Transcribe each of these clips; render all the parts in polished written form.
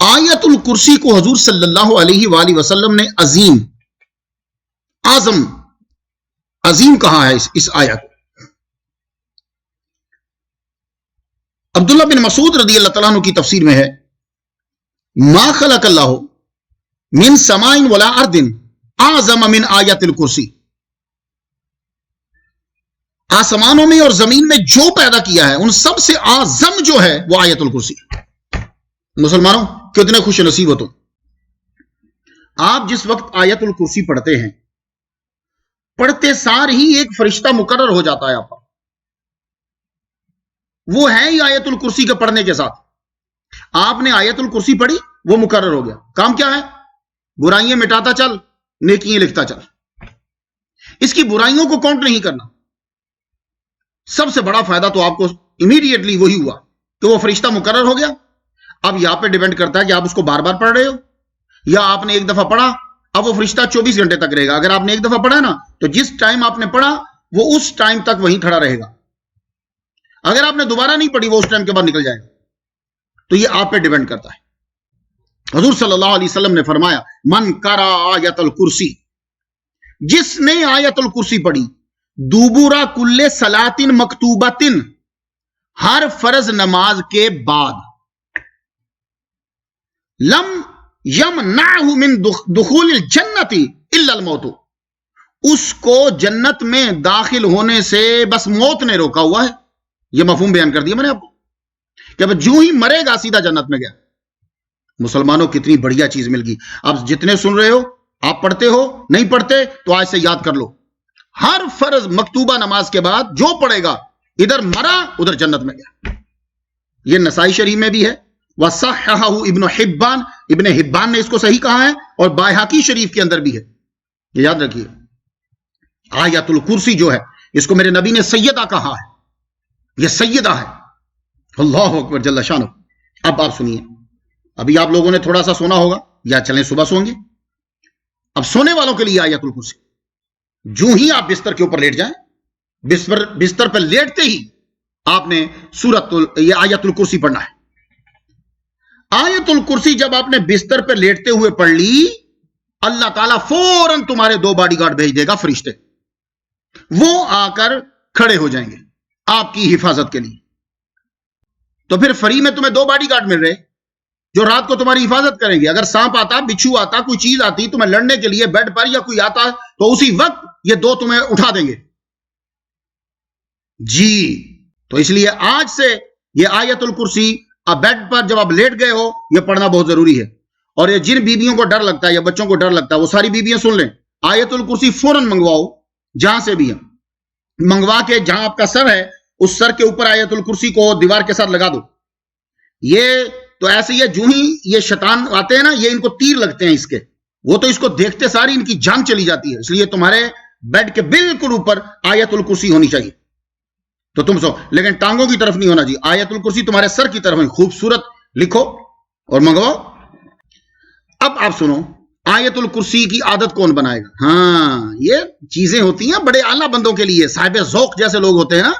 آیت الکرسی کو حضور صلی اللہ علیہ وآلہ وسلم نے عظیم کہا ہے. اس آیت کو عبداللہ بن مسعود رضی اللہ تعالیٰ عنہ کی تفسیر میں ہے ما خلق اللہ من سماء ولا ارض اعظم من آیت الکرسی. آسمانوں میں اور زمین میں جو پیدا کیا ہے ان سب سے اعظم جو ہے وہ آیت الکرسی. مسلمانوں کتنے خوش نصیب ہو تم. آپ جس وقت آیت الکرسی پڑھتے ہیں پڑھتے سار ہی ایک فرشتہ مقرر ہو جاتا ہے آپ پر. وہ ہے ہی آیت الکرسی کے پڑھنے کے ساتھ. آپ نے آیت الکرسی پڑھی وہ مقرر ہو گیا. کام کیا ہے؟ برائیاں مٹاتا چل نیکیاں لکھتا چل. اس کی برائیوں کو کاؤنٹ نہیں کرنا. سب سے بڑا فائدہ تو آپ کو امیڈیٹلی وہی ہوا کہ وہ فرشتہ مقرر ہو گیا. اب یہاں پہ ڈیپینڈ کرتا ہے کہ آپ اس کو بار بار پڑھ رہے ہو یا آپ نے ایک دفعہ پڑھا. اب وہ فرشتہ 24 گھنٹے تک رہے گا. اگر آپ نے ایک دفعہ پڑھا نا تو جس ٹائم آپ نے پڑھا وہ اس ٹائم تک وہیں کھڑا رہے گا. اگر آپ نے دوبارہ نہیں پڑھی وہ اس ٹائم کے بعد نکل جائے گا. تو یہ آپ پہ ڈیپینڈ کرتا ہے. حضور صلی اللہ علیہ وسلم نے فرمایا من قرأ آیت الکرسی، جس نے آیت الکرسی پڑھی دوبورا کل صلاتن مکتوبتن، ہر فرض نماز کے بعد، لم یمنعہ من دخول الجنت الا الموت، اس کو جنت میں داخل ہونے سے بس موت نے روکا ہوا ہے. یہ مفہوم بیان کر دیا میں نے آپ کو کہ اب جو ہی مرے گا سیدھا جنت میں گیا. مسلمانوں کتنی بڑھیا چیز مل گئی. آپ جتنے سن رہے ہو آپ پڑھتے ہو نہیں پڑھتے تو آج سے یاد کر لو. ہر فرض مکتوبہ نماز کے بعد جو پڑھے گا ادھر مرا ادھر جنت میں گیا. یہ نسائی شریف میں بھی ہے. وَصَحَّحَهُ ابن حبان، ابن حبان نے اس کو صحیح کہا ہے اور بائحقی شریف کے اندر بھی ہے. یہ یاد رکھیے آیت الکرسی جو ہے اس کو میرے نبی نے سیدہ کہا ہے. یہ سیدہ ہے. اللہ اکبر جل شانہ. اب آپ سنیے. ابھی آپ لوگوں نے تھوڑا سا سونا ہوگا یا چلیں صبح سوئیں گے. اب سونے والوں کے لیے آیت الکرسی. جو ہی آپ بستر کے اوپر لیٹ جائیں، بستر پر لیٹتے ہی آپ نے یہ آیت الکرسی پڑھنا ہے. آیت الکرسی جب آپ نے بستر پہ لیٹتے ہوئے پڑھ لی اللہ تعالیٰ فوراً تمہارے 2 باڈی گارڈ بھیج دے گا فرشتے. وہ آ کر کھڑے ہو جائیں گے آپ کی حفاظت کے لیے. تو پھر فری میں تمہیں 2 باڈی گارڈ مل رہے جو رات کو تمہاری حفاظت کریں گے. اگر سانپ آتا، بچھو آتا، کوئی چیز آتی تمہیں لڑنے کے لیے بیڈ پر یا کوئی آتا تو اسی وقت یہ 2 تمہیں اٹھا دیں گے. جی تو اس لیے آج سے یہ آیت الکرسی اب بیڈ پر جب آپ لیٹ گئے ہو یہ پڑھنا بہت ضروری ہے. اور یہ جن بیویوں کو ڈر لگتا ہے یا بچوں کو ڈر لگتا ہے وہ ساری بیویاں سن لیں. آیت الکرسی فوراً منگواؤ جہاں سے بھی ہے. منگوا کے جہاں آپ کا سر ہے اس سر کے اوپر آیت الکرسی کو دیوار کے ساتھ لگا دو. یہ تو ایسے ہی ہے جو ہی یہ شیطان آتے ہیں نا یہ ان کو تیر لگتے ہیں اس کے، وہ تو اس کو دیکھتے ساری ان کی جان چلی جاتی ہے. اس لیے تمہارے بیڈ کے بالکل اوپر آیت الکرسی ہونی چاہیے. تو تم سو لیکن ٹانگوں کی طرف نہیں ہونا چاہیے. آیت الکرسی تمہارے سر کی طرف خوبصورت لکھو اور منگواؤ. اب آپ سنو آیت الکرسی کی عادت کون بنائے گا؟ ہاں یہ چیزیں ہوتی ہیں بڑے اعلیٰ بندوں کے لیے، صاحب ذوق جیسے لوگ ہوتے ہیں نا.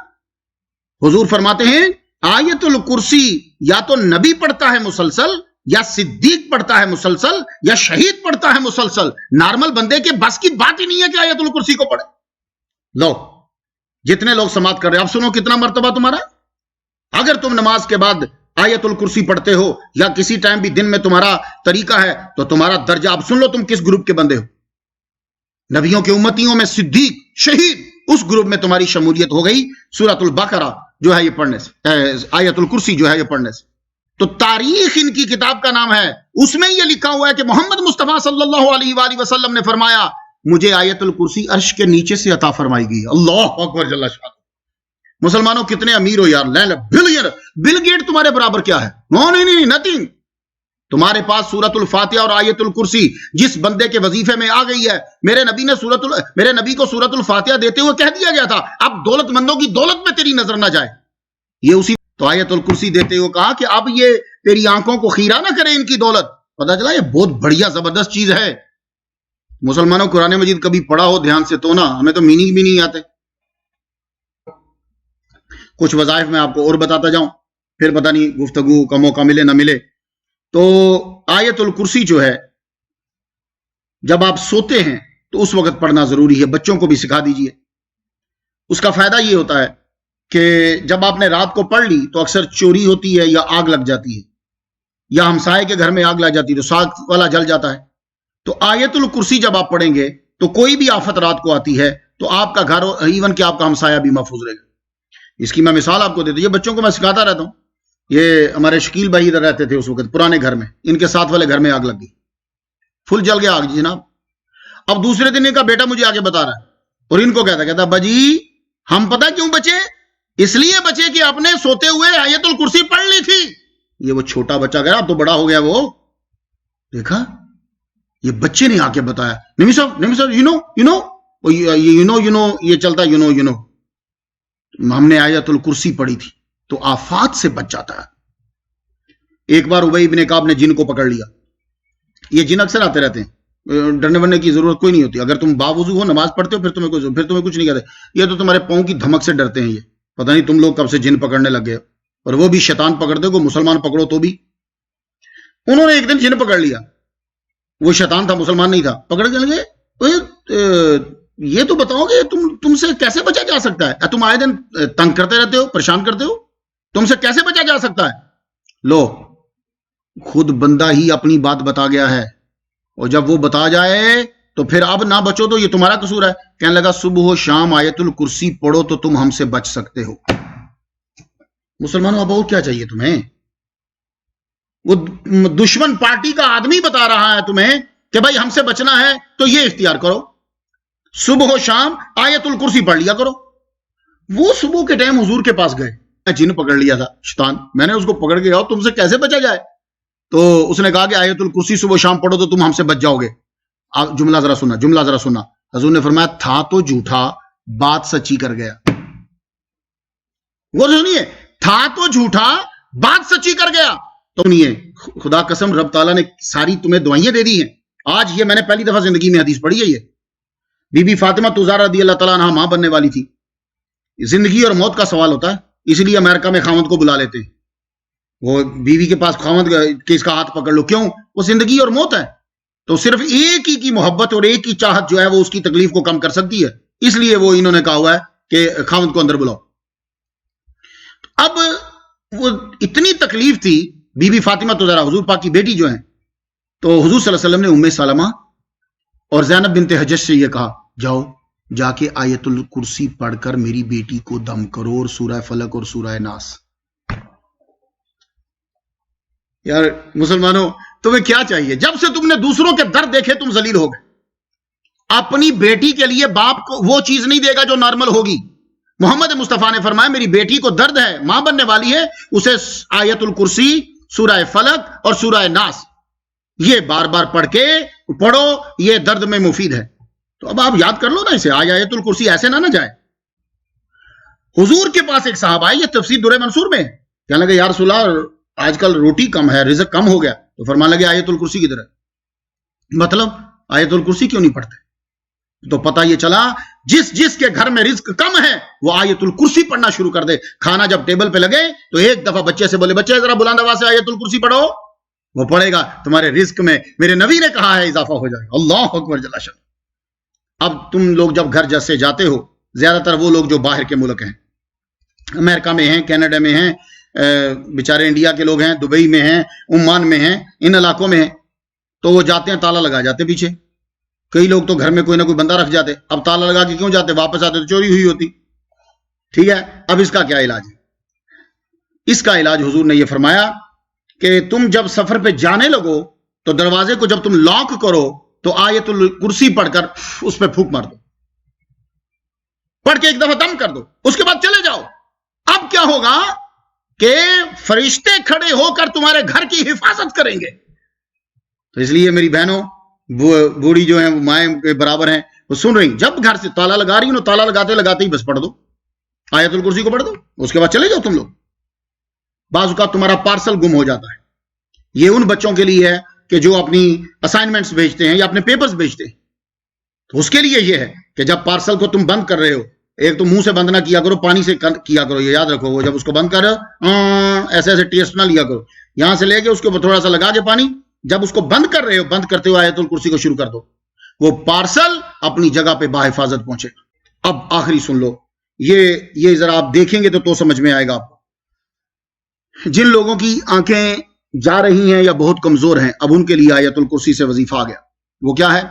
حضور فرماتے ہیں آیت الکرسی یا تو نبی پڑھتا ہے مسلسل، یا صدیق پڑھتا ہے مسلسل، یا شہید پڑھتا ہے مسلسل. نارمل بندے کے بس کی بات ہی نہیں ہے کہ آیت الکرسی کو پڑھے. لو جتنے لوگ سماعت کر رہے ہیں اب سنو کتنا مرتبہ تمہارا. اگر تم نماز کے بعد آیت الکرسی پڑھتے ہو یا کسی ٹائم بھی دن میں تمہارا طریقہ ہے تو تمہارا درجہ اب سن لو تم کس گروپ کے بندے ہو. نبیوں کے امتیوں میں صدیق، شہید، اس گروپ میں تمہاری شمولیت ہو گئی سورۃ البقرہ جو ہے یہ پڑھنے سے، آیت الکرسی جو ہے یہ پڑھنے سے. تو تاریخ ان کی کتاب کا نام ہے، اس میں یہ لکھا ہوا ہے کہ محمد مصطفیٰ صلی اللہ علیہ وآلہ وسلم نے فرمایا مجھے آیت الکرسی عرش کے نیچے سے عطا فرمائی گئی. اللہ اکبر جل شانہ. مسلمانوں کتنے امیر ہو یار. بل گیٹ تمہارے برابر کیا ہے؟ نو نہیں نتھنگ. تمہارے پاس سورۃ الفاتحہ اور آیت الکرسی جس بندے کے وظیفے میں آ گئی ہے. میرے نبی کو سورۃ الفاتحہ دیتے ہوئے کہہ دیا گیا تھا اب دولت مندوں کی دولت میں تیری نظر نہ جائے. یہ اسی تو آیت الکرسی دیتے ہوئے کہا کہ اب یہ تیری آنکھوں کو خیرہ نہ کرے ان کی دولت. پتہ چلا یہ بہت بڑھیا زبردست چیز ہے. مسلمانوں قرآن مجید کبھی پڑھا ہو دھیان سے تو نا، ہمیں تو میننگ بھی نہیں آتے. کچھ وظائف میں آپ کو اور بتاتا جاؤں پھر پتہ نہیں گفتگو کا موقع ملے نہ ملے. تو آیت الکرسی جو ہے جب آپ سوتے ہیں تو اس وقت پڑھنا ضروری ہے. بچوں کو بھی سکھا دیجئے. اس کا فائدہ یہ ہوتا ہے کہ جب آپ نے رات کو پڑھ لی تو اکثر چوری ہوتی ہے یا آگ لگ جاتی ہے یا ہمسائے کے گھر میں آگ لگ جاتی ہے تو ساتھ والا جل جاتا ہے. تو آیت الکرسی جب آپ پڑھیں گے تو کوئی بھی آفت رات کو آتی ہے تو آپ کا گھر ایون کہ آپ کا ہمسایہ بھی محفوظ رہے گا. اس کی میں مثال آپ کو دیتا ہوں. یہ بچوں کو میں سکھاتا رہتا ہوں. یہ ہمارے شکیل بھائی ادھر رہتے تھے اس وقت پرانے گھر میں. ان کے ساتھ والے گھر میں آگ لگ گئی, فل جل گیا آگ جی جناب. اب دوسرے دن ان کا بیٹا مجھے آگے بتا رہا ہے اور ان کو کہتا ابا جی ہم پتہ کیوں بچے, اس لیے بچے کہ آپ نے سوتے ہوئے آیت الکرسی پڑھ لی تھی. یہ وہ چھوٹا بچہ گیا, اب تو بڑا ہو گیا. وہ دیکھا یہ بچے نے آ کے بتایا, نمی صاحب یو نو یہ چلتا یو نو ہم نے آیت الکرسی پڑھی تھی تو آفات سے بچ جاتا ہے. ایک بار ابی بن کعب نے جن کو پکڑ لیا. یہ جن اکثر آتے رہتے ہیں, ڈرنے ورنے کی ضرورت کوئی نہیں ہوتی. اگر تم باوضو ہو نماز پڑھتے ہو پھر تمہیں کچھ نہیں کہتے. یہ تو تمہارے پاؤں کی دھمک سے ڈرتے ہیں. یہ پتہ نہیں تم لوگ کب سے جن پکڑنے لگ گئے, اور وہ بھی شیطان پکڑتے کو مسلمان پکڑو تو بھی. انہوں نے ایک دن جن پکڑ لیا. وہ شیطان تھا, مسلمان نہیں تھا. پکڑ کے لگے یہ تو بتاؤ کہ تم سے کیسے بچا جا سکتا ہے؟ تم آئے دن تنگ کرتے رہتے ہو, پریشان کرتے ہو, تم سے کیسے بچا جا سکتا ہے؟ لو خود بندہ ہی اپنی بات بتا گیا ہے, اور جب وہ بتا جائے تو پھر اب نہ بچو تو یہ تمہارا قصور ہے. کہنے لگا صبح و شام آیت الکرسی پڑھو تو تم ہم سے بچ سکتے ہو. مسلمانوں اب اور کیا چاہیے تمہیں؟ وہ دشمن پارٹی کا آدمی بتا رہا ہے تمہیں کہ بھائی ہم سے بچنا ہے تو یہ اختیار کرو, صبح و شام آیت الکرسی پڑھ لیا کرو. وہ صبح کے ٹائم حضور کے پاس گئے, جن پکڑ لیا تھا شیطان, میں نے اس کو پکڑ کے گیا تم سے کیسے بچا جائے؟ تو اس نے کہا کہ آیت الکرسی صبح و شام پڑھو تو تم ہم سے بچ جاؤ گے. آپ جملہ ذرا سننا. حضور نے فرمایا تھا تو جھوٹا, بات سچی کر گیا. وہ سنیے, تھا تو جھوٹا, بات سچی کر گیا. تو نہیں, خدا قسم رب تعالیٰ نے ساری تمہیں دعائیں دے دی ہیں. آج یہ میں نے پہلی دفعہ زندگی میں حدیث پڑھی ہے. یہ بی بی فاطمہ زہرا رضی اللہ تعالیٰ عنہ ماں بننے والی تھی. زندگی اور موت کا سوال ہوتا ہے, اس لیے امریکہ میں خاوند کو بلا لیتے ہیں. وہ بیوی کے پاس خاوند کہ اس کا ہاتھ پکڑ لو, کیوں؟ وہ زندگی اور موت ہے. تو صرف ایک ہی کی محبت اور ایک ہی چاہت جو ہے وہ اس کی تکلیف کو کم کر سکتی ہے. اس لیے وہ انہوں نے کہا ہوا ہے کہ خاوند کو اندر بلاؤ. اب وہ اتنی تکلیف تھی بی بی فاطمہ زہرا حضور پاک کی بیٹی جو ہیں, تو حضور صلی اللہ علیہ وسلم نے ام سلمہ اور زینب بنت حجج سے یہ کہا جاؤ جا کے آیت الکرسی پڑھ کر میری بیٹی کو دم کرو اور سورہ فلق اور سورہ ناس. یار مسلمانوں تمہیں کیا چاہیے؟ جب سے تم نے دوسروں کے درد دیکھے تم ذلیل ہو گئے. اپنی بیٹی کے لیے باپ کو وہ چیز نہیں دے گا جو نارمل ہوگی. محمد مصطفیٰ نے فرمایا میری بیٹی کو درد ہے, ماں بننے والی ہے, اسے آیت الکرسی, سورہ فلق اور سورہ ناس یہ بار بار پڑھ کے پڑھو, یہ درد میں مفید ہے. تو اب آپ یاد کر لو نا اسے, آیت الکرسی ایسے نہ جائے. حضور کے پاس ایک صحابہ آئی, یہ تفسیر درر منصور میں, کہنے لگے یا رسول اللہ آج کل روٹی کم ہے, رزق کم ہو گیا. تو فرمانے لگے آیت الکرسی کی طرح. مطلب آیت الکرسی کیوں نہیں پڑھتے؟ تو پتہ یہ چلا جس کے گھر میں رزق کم ہے وہ آیت الکرسی پڑھنا شروع کر دے. کھانا جب ٹیبل پہ لگے تو ایک دفعہ بچے سے بولے بچے ذرا بلند آواز سے آیت الکرسی پڑھو, وہ پڑھے گا, تمہارے رزق میں میرے نبی نے کہا ہے اضافہ ہو جائے گا. اللہ اکبر جل شان. اب تم لوگ جب گھر جیسے جاتے ہو, زیادہ تر وہ لوگ جو باہر کے ملک ہیں, امریکہ میں ہیں, کینیڈا میں ہیں, بیچارے انڈیا کے لوگ ہیں, دبئی میں ہیں, عمان میں ہیں, ان علاقوں میں ہیں, تو وہ جاتے ہیں تالا لگا جاتے پیچھے. کئی لوگ تو گھر میں کوئی نہ کوئی بندہ رکھ جاتے. اب تالا لگا کے کیوں جاتے؟ واپس آتے تو چوری ہوئی ہوتی. ٹھیک ہے, اب اس کا کیا علاج ہے؟ اس کا علاج حضور نے یہ فرمایا کہ تم جب سفر پہ جانے لگو تو دروازے کو جب تم لاک کرو تو آیت الکرسی پڑھ کر اس پہ پھونک مار دو, پڑھ کے ایک دفعہ دم کر دو, اس کے بعد چلے جاؤ. اب کیا ہوگا کہ فرشتے کھڑے ہو کر تمہارے گھر کی حفاظت کریں گے. تو اس لیے میری بہنوں, بوڑھی جو ہیں وہ مائیں کے برابر ہیں, وہ سن رہی, جب گھر سے تالا لگا رہی ہوں تالا لگاتے ہی بس پڑھ دو, آیت الکرسی کو پڑھ دو, اس کے بعد چلے جاؤ تم لوگ. بعض اوقات تمہارا پارسل گم ہو جاتا ہے. یہ ان بچوں کے لیے ہے کہ جو اپنی اسائنمنٹس بھیجتے ہیں یا اپنے پیپرز بھیجتے ہیں, تو اس کے لیے یہ ہے کہ جب پارسل کو تم بند کر رہے ہو, ایک تو منہ سے بند نہ کیا کرو, پانی سے کیا کرو, یہ یاد رکھو. وہ جب اس کو بند کر رہے ہو ایسے ایسے ٹیسٹ نہ لیا کرو, یہاں سے لے کے اس کے اوپر تھوڑا سا لگا کے پانی، جب اس کو بند کر رہے ہو، بند کرتے ہوئے آیت الکرسی کو شروع کر دو، وہ پارسل اپنی جگہ پہ بحفاظت پہنچے گا۔ اب آخری سن لو، یہ ذرا آپ دیکھیں گے تو سمجھ میں آئے گا آپ کو۔ جن لوگوں کی آنکھیں جا رہی ہیں یا بہت کمزور ہیں، اب ان کے لیے آیت الکرسی سے وظیفہ آ گیا۔ وہ کیا ہے؟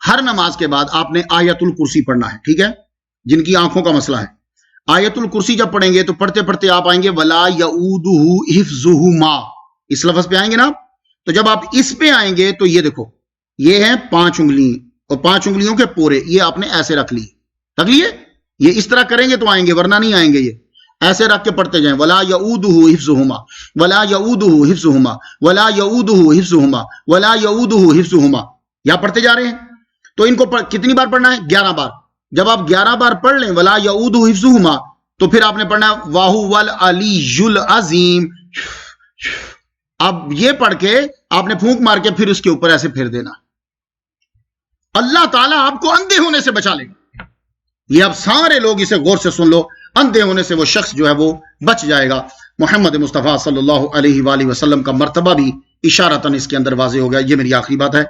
ہر نماز کے بعد آپ نے آیت الکرسی پڑھنا ہے، ٹھیک ہے؟ جن کی آنکھوں کا مسئلہ ہے، آیت الکرسی جب پڑھیں گے تو پڑھتے پڑھتے آپ آئیں گے وَلَا يَؤُودُهُ حِفْظُهُمَا، اس لفظ پہ آئیں گے نا؟ تو جب آپ اس پہ آئیں گے تو یہ دیکھو، یہ ہیں 5 انگلی اور 5 انگلیوں کے پورے، یہ آپ نے ایسے رکھ لیے، یہ اس طرح کریں گے تو آئیں گے، ورنہ نہیں آئیں گے۔ یہ ایسے رکھ کے پڑھتے جائیں، وَلَا يَؤُودُهُ حِفْظُهُمَا وَلَا يَؤُودُهُ حِفْظُهُمَا وَلَا يَؤُودُهُ حِفْظُهُمَا وَلَا يَؤُودُهُ حِفْظُهُمَا، یا پڑھتے جا رہے ہیں۔ تو ان کو کتنی بار پڑھنا ہے؟ 11 بار۔ جب آپ 11 بار پڑھ لیں وَلَا يَؤُودُهُ حِفْظُهُمَا، تو پھر آپ نے پڑھنا ہے وَهُوَ الْعَلِيُّ الْعَظِيمُ۔ اب یہ پڑھ کے آپ نے پھونک مار کے پھر اس کے اوپر ایسے پھیر دینا۔ اللہ تعالیٰ آپ کو اندھے ہونے سے بچا لے گا۔ یہ اب سارے لوگ اسے غور سے سن لو، اندھے ہونے سے وہ شخص جو ہے وہ بچ جائے گا۔ محمد مصطفیٰ صلی اللہ علیہ وآلہ وسلم کا مرتبہ بھی اشارتاً اس کے اندر واضح ہو گیا۔ یہ میری آخری بات ہے۔